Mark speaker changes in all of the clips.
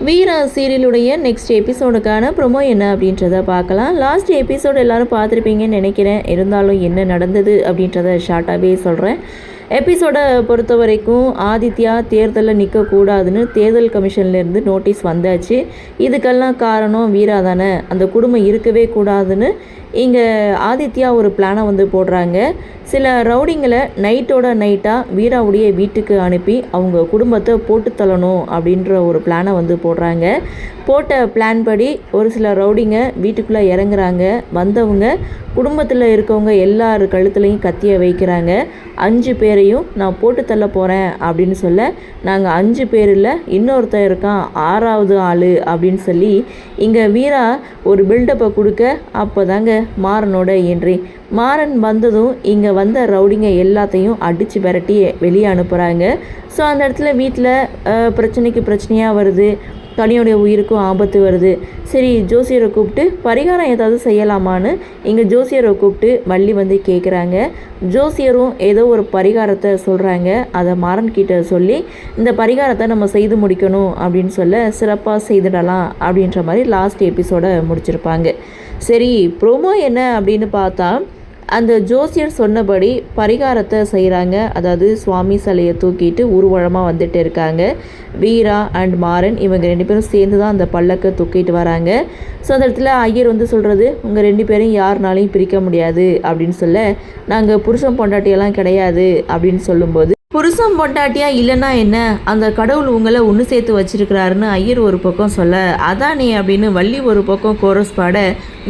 Speaker 1: வீரா சீரியலுடைய next எபிசோடுக்கான promo என்ன அப்படின்றத பார்க்கலாம். லாஸ்ட் எபிசோடு எல்லோரும் பார்த்துருப்பீங்கன்னு நினைக்கிறேன். இருந்தாலும் என்ன நடந்தது அப்படின்றத ஷார்ட்டாகவே சொல்கிறேன். எபிசோடை பொறுத்த வரைக்கும் ஆதித்யா தேர்தலில் நிற்கக்கூடாதுன்னு தேர்தல் கமிஷன்லேருந்து நோட்டீஸ் வந்தாச்சு. இதுக்கெல்லாம் காரணம் வீரா தானே, அந்த குடும்பம் இருக்கவே கூடாதுன்னு இங்கே ஆதித்யா ஒரு பிளானை போடுறாங்க. சில ரவுடிங்களை நைட்டோட நைட்டாக வீராவுடைய வீட்டுக்கு அனுப்பி அவங்க குடும்பத்தை போட்டு தள்ளணும் அப்படின்ற ஒரு பிளானை போடுறாங்க. போட்ட பிளான் படி ஒரு சில ரவுடிங்க வீட்டுக்குள்ளே இறங்குறாங்க. வந்தவங்க குடும்பத்தில் இருக்கவங்க எல்லார் கழுத்துலையும் கத்தியை வைக்கிறாங்க. 5 பேரையும் நான் போட்டு தள்ள போகிறேன் அப்படின்னு சொல்ல, நாங்கள் 5 பேர் இல்லை, இன்னொருத்தர் இருக்கான் 6வது ஆள் அப்படின்னு சொல்லி இங்கே வீரா ஒரு பில்டப்பை கொடுக்க, அப்போ தாங்க மாறனோட என்ட்ரி. மாறன் வந்ததும் இங்கே வந்த ரவுடிங்க எல்லாத்தையும் அடித்து விரட்டி வெளியே அனுப்புகிறாங்க. ஸோ அந்த இடத்துல வீட்டில் பிரச்சனையாக வருது. கனியோடைய உயிருக்கும் ஆபத்து வருது. சரி, ஜோசியரை கூப்பிட்டு பரிகாரம் ஏதாவது செய்யலாமான்னு இங்கே ஜோசியரை கூப்பிட்டு வள்ளி கேட்குறாங்க. ஜோசியரும் ஏதோ ஒரு பரிகாரத்தை சொல்கிறாங்க. அதை மாறன்கிட்ட சொல்லி இந்த பரிகாரத்தை நம்ம செய்து முடிக்கணும் அப்படின்னு சொல்ல, சிறப்பாக செய்திடலாம் அப்படின்ற மாதிரி லாஸ்ட் எபிசோடை முடிச்சிருப்பாங்க. சரி, ப்ரோமோ என்ன அப்படின்னு பார்த்தா, அந்த ஜோசியர் சொன்னபடி பரிகாரத்தை செய்கிறாங்க. அதாவது சுவாமி சிலையை தூக்கிட்டு ஊர்வலமாக வந்துட்டு இருக்காங்க. வீரா அண்ட் மாறன் இவங்க 2 பேரும் சேர்ந்து தான் அந்த பல்லக்கை தூக்கிட்டு வராங்க. ஸோ அந்த இடத்துல ஐயர் சொல்கிறது, உங்கள் 2 பேரையும் யாருனாலையும் பிரிக்க முடியாது அப்படின்னு சொல்ல, நாங்கள் புருஷன் பொண்டாட்டியெல்லாம் கிடையாது அப்படின்னு சொல்லும்போது, புருஷன் பொண்டாட்டியாக இல்லைன்னா என்ன, அந்த கடவுள் உங்களை ஒன்று சேர்த்து வச்சிருக்கிறாருன்னு ஐயர் ஒரு பக்கம் சொல்ல, அதானே அப்படின்னு வள்ளி ஒரு பக்கம் கோரஸ் பாட,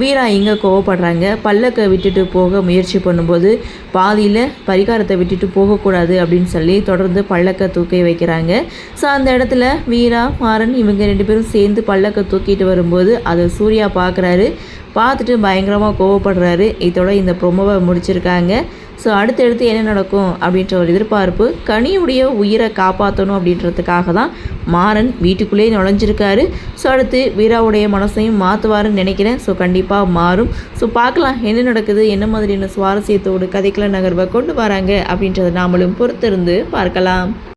Speaker 1: வீரா இங்கே கோவப்படுறாங்க. பல்லக்கை விட்டுட்டு போக முயற்சி பண்ணும்போது பாதியில் பரிகாரத்தை விட்டுட்டு போகக்கூடாது அப்படின்னு சொல்லி தொடர்ந்து பல்லக்கை தூக்கி வைக்கிறாங்க. ஸோ அந்த இடத்துல வீரா மாறன் இவங்க 2 பேரும் சேர்ந்து பல்லக்கை தூக்கிட்டு வரும்போது அதை சூர்யா பார்க்குறாரு. பார்த்துட்டு பயங்கரமாக கோவப்படுறாரு. இதோட இந்த ப்ரொமோவை முடிச்சிருக்காங்க. ஸோ அடுத்தடுத்து என்ன நடக்கும் அப்படின்ற ஒரு எதிர்பார்ப்பு. கனியுடைய உயிரை காப்பாற்றணும் அப்படின்றதுக்காக தான் மாறன் வீட்டுக்குள்ளேயே நுழைஞ்சிருக்காரு. ஸோ அடுத்து வீராவுடைய மனசையும் மாற்றுவாருன்னு நினைக்கிறேன். ஸோ கண்டிப்பாக மாறும். ஸோ பார்க்கலாம் என்ன நடக்குது, என்ன மாதிரியான சுவாரஸ்யத்தோடு கதைக்கள நகர்வை கொண்டு வராங்க அப்படின்றத நாமளும் பொறுத்திருந்து பார்க்கலாம்.